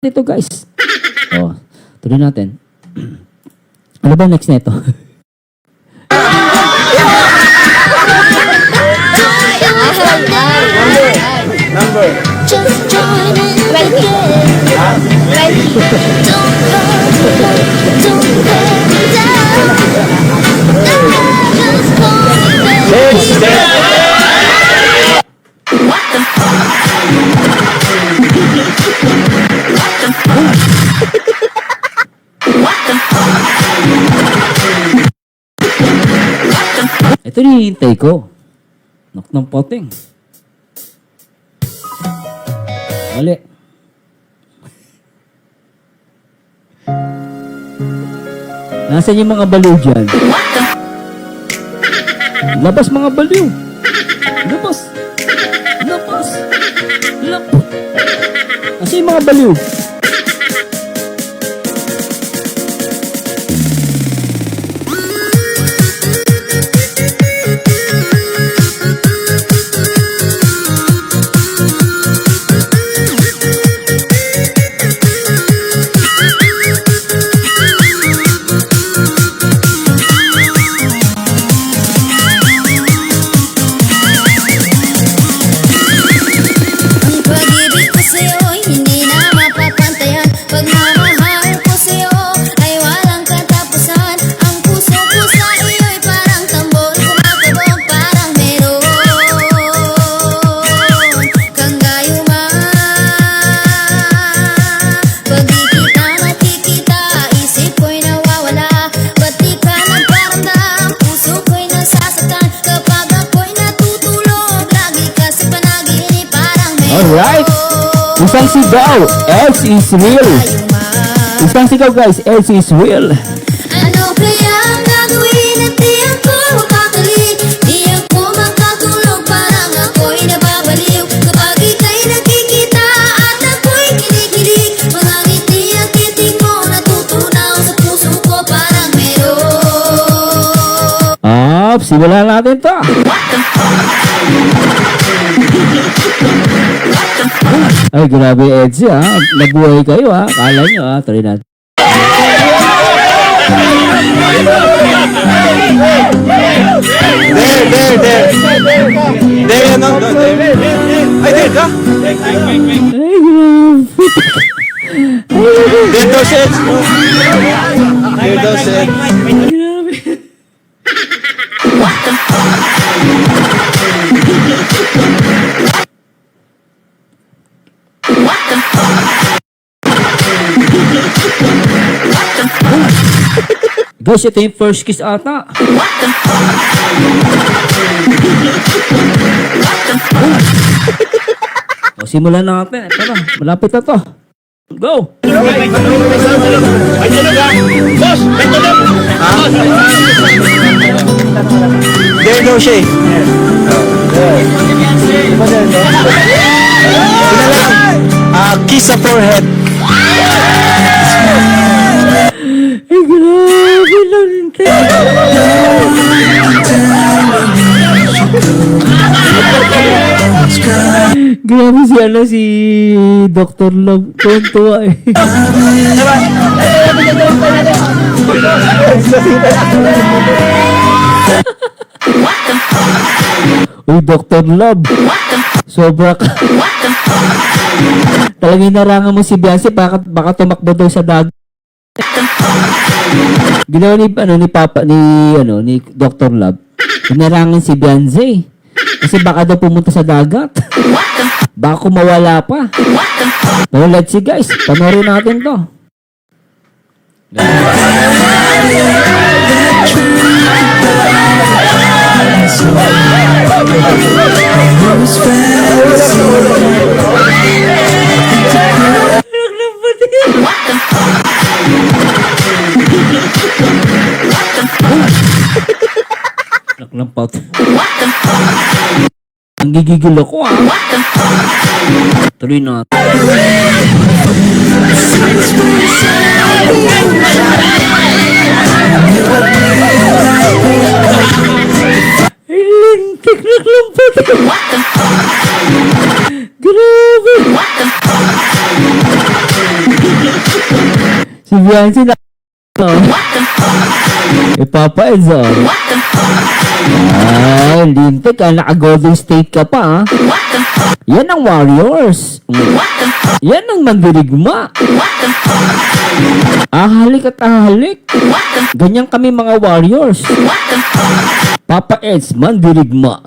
Ito guys. Oh, tuloy natin. Ano ba next nito? Number. Just join in right here. Right here. Don't don't let me down. Just call me What the Ito hinihintay ko. Knock ng poteng. Mali. Nasaan yung mga baliw dyan? Labas mga baliw. Labas. Labas. Labas. Nasaan yung mga baliw? Alright! Isang sigaw! Else is real! Isang sigaw guys! Else is real! Ano kaya ang gagawin at di ako makakalik? Di ako makatulog parang ako'y nababaliw. Kapag ika'y nakikita at ako'y kinikilig, mga ngiti at titig mo natutunaw sa puso ko parang meron. Simulan natin to! Ay, grabe Edsi ha. Nagbuhay kayo ha. Kala nyo ha. Tuloy natin. There. There, no, there. Ay, there ka? Ay, grabe. There goes it. There goes it. Grabe. Guys, ito yung first kiss ata. O, simulan natin. Ito na, malapit na to. Go! There goes it. Kiss sa forehead. Ay, grabe lang. Grabe si Dr. Love. Tuwa eh. Uy, Dr. Love. Sobra ka. Talagang narangan mo si Beyonce, baka tumakbo daw sa dagat. Ginawa ni Dr. Love. Narangan si Beyonce. Kasi baka daw pumunta sa dagat. Baka kumawala pa. Pero let's see guys, panoorin natin to. Naklampaut. Ang gigigil ako ah. Tuloy na. Ay, lintik naklampaut. Grabe. Si Beyonce na... Papa Eds, oh. Ay, lintik ka. Naka-Golden State ka pa, ha? Yan ang Warriors. Yan ang mandirigma. Ahalik at ahalik. Ganyan kami mga Warriors. Papa Eds, mandirigma.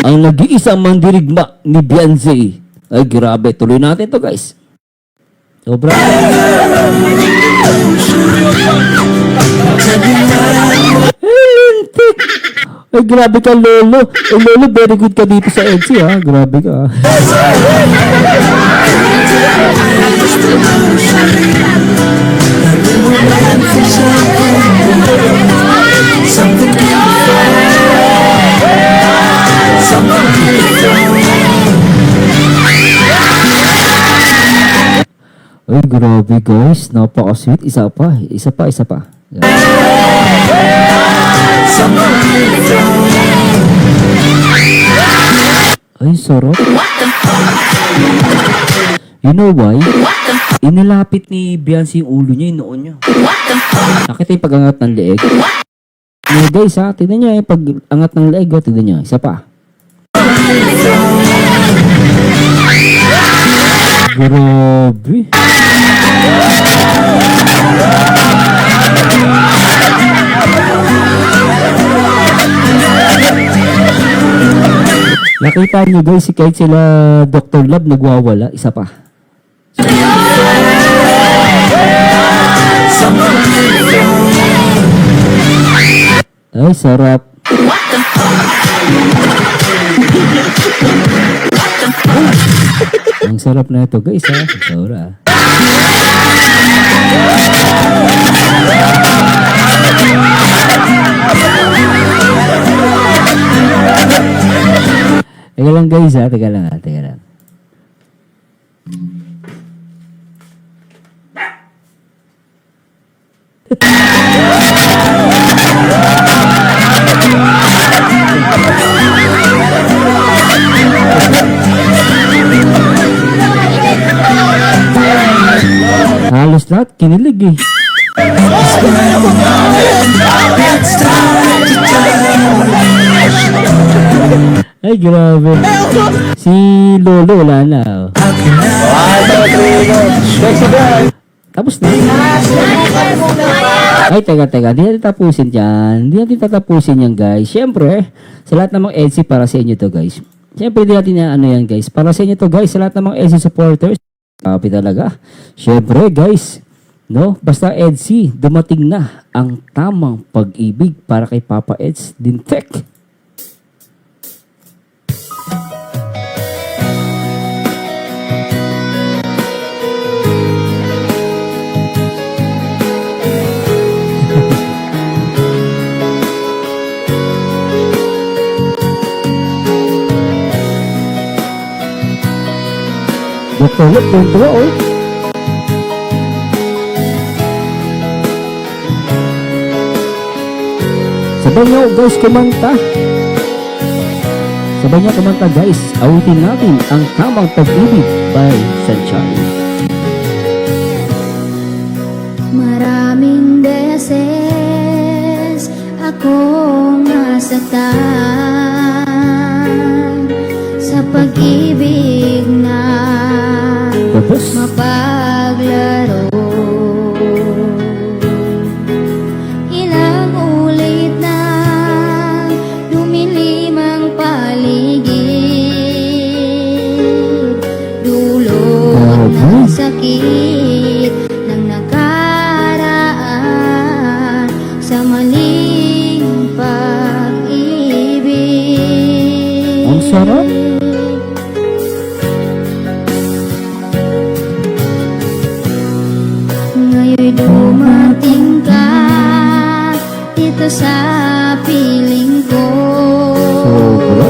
Ang nag-iisang mandirigma ni Beyonce. Ay, grabe. Tuloy natin to, guys. Sobra. Ay, lintik. Ay, grabe ka, Lolo. Ay, Lolo, very good ka dito sa EDSI, ha? Grabe ka, ha? Ay, grabe, guys. Napaka-sweet. Isa pa. Isa pa, isa pa. Ay, sarap. You know why? Inilapit ni Beyonce yung ulo niya, yung noon niya. Nakita yung pag-angat ng leeg. Yeah, guys, ha? Tignan niyo yung pag-angat ng leeg. Oh. Tignan niyo. Isa pa. Grabe. Nakita niyo guys, kahit sila Dr. Love nagwawala, isa pa. Ay, sarap. Ang sarap na ito guys, ha? Sarap. Teka lang guys, ha? Teka lang, ha? Teka lang. Halos lahat, kinilig eh. Ay, grabe. Si Lolo, wala na. Oh. Tapos na. Ay, teka. Di natin tapusin yan. Di natin tatapusin yan, guys. Siyempre, sa lahat ng mga EDSI para sa inyo to, guys. Siyempre, di natin na ano yan, guys. Para sa inyo to, guys. Sa lahat ng mga EDSI supporters. Copy talaga. Siyempre, guys. No? Basta EDSI, dumating na ang tamang pag-ibig para kay Papa Eds Dintek. Dr. Love, tuwa, oh. Sabay niyo, guys, kumanta. Sabay niyo kumanta, guys. Awitin natin ang tamang pag-ibig by Sanchari. Maraming beses akong nasaktan sa pag-ibig na Tapos, mapaglaro. Ilang ulit na lumilim ang paligid, dulot ng sakit ng nakaraan sa maling pag-ibig. ang sarap. Ngayon'y dumating ka dito sa piling ko. Sobra.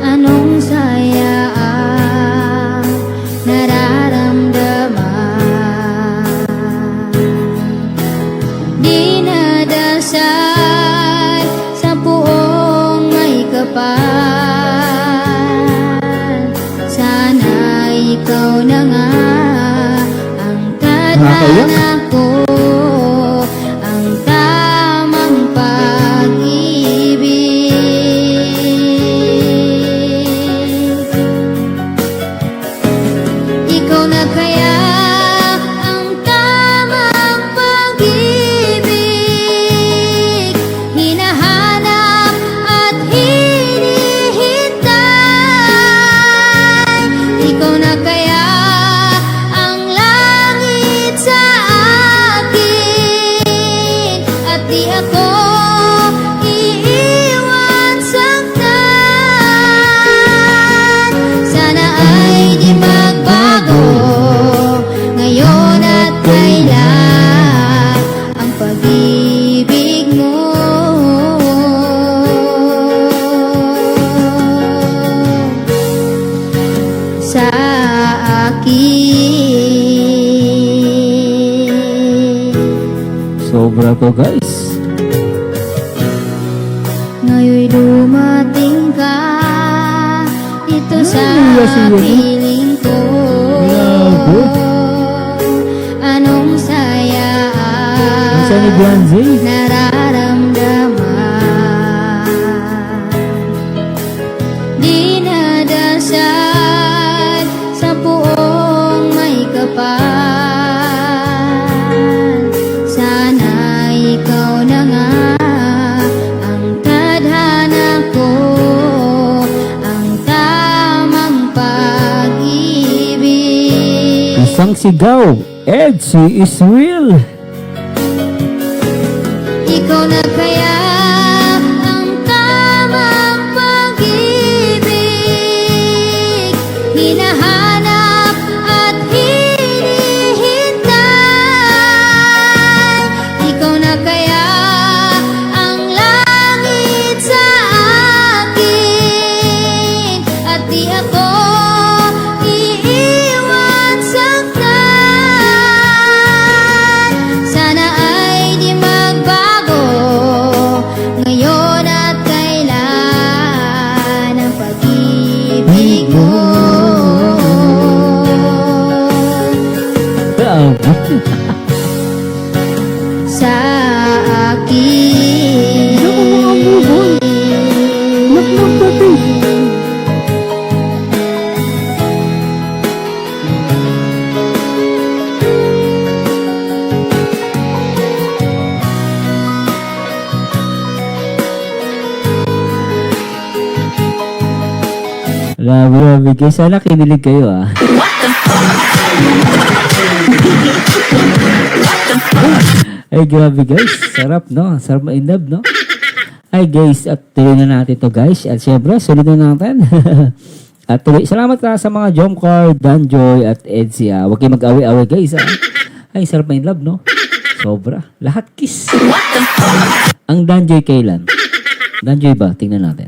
Anong saya ang nararamdaman? Dinadasal sa puong may kapal. Sana ikaw na nga ang Nakakaiyak. tadhana ko ang tamang pag-ibig. Ikaw na kaya ang tamang pag-ibig, hinahanap at hinihintay. Ikaw na kaya ang langit sa akin, at di ako iiwan saktan. Sana ay di magbago ngayon at kailan ang pag-ibig mo sa akin. Sobra to, guys. Ngayon'y dumating ka dito sa Ay, piling ko. Grabe. Anong saya Ang sa ni Beyonce. nararamdaman, dinadasal sa puong may kapal. Sana ikaw na nga ang tadhana ko, ang tamang pag-ibig. Isang sigaw. Ed, she is real. Ikaw na kaya ang tamang pag-ibig, hinahanap at hinihintay. Ikaw na kaya ang langit sa akin, at di ako iiwan saktan. Sana ay di magbago ngayon at kailan ang pag-ibig mo Grabe. sa akin. Grabe, grabe, guys. Sana kinilig kayo, ah. Ay, grabe, guys. Sarap, no? Sarap ma-inlove, no? Ay, guys. At tuloy na natin to, guys. At syempre, sulit na natin. At tuloy. Salamat sa mga Jomcar, Danjoy, at Edsy, ah. Huwag kayo mag-away-away, guys, ah. Ay, sarap ma-inlove, no? Sobra. Lahat kiss. Ang Danjoy kailan? Danjoy ba? Tingnan natin.